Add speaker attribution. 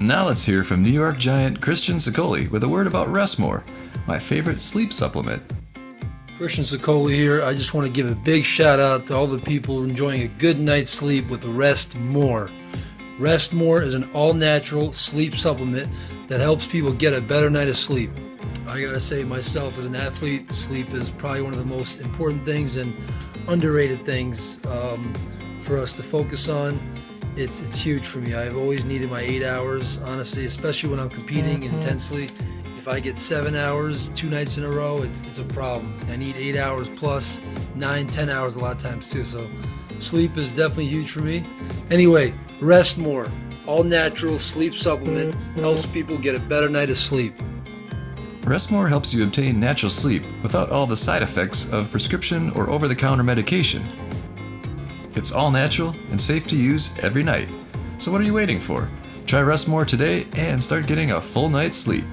Speaker 1: Now let's hear from New York Giant Christian Sicoli with a word about Rest More, my favorite sleep supplement.
Speaker 2: Christian Sicoli here. I just want to give a big shout out to all the people enjoying a good night's sleep with Rest More. Rest More is an all-natural sleep supplement that helps people get a better night of sleep. I gotta say, myself as an athlete, sleep is probably one of the most important things and underrated things for us to focus on. It's huge for me. I've always needed my 8 hours, honestly, especially when I'm competing intensely. If I get 7 hours 2 nights in a row, it's a problem. I need 8 hours plus 9, 10 hours a lot of times too. So sleep is definitely huge for me. Anyway, Rest More, all natural sleep supplement, helps people get a better night of sleep.
Speaker 1: Rest More helps you obtain natural sleep without all the side effects of prescription or over-the-counter medication. It's all natural and safe to use every night. So what are you waiting for? Try Rest More today and start getting a full night's sleep.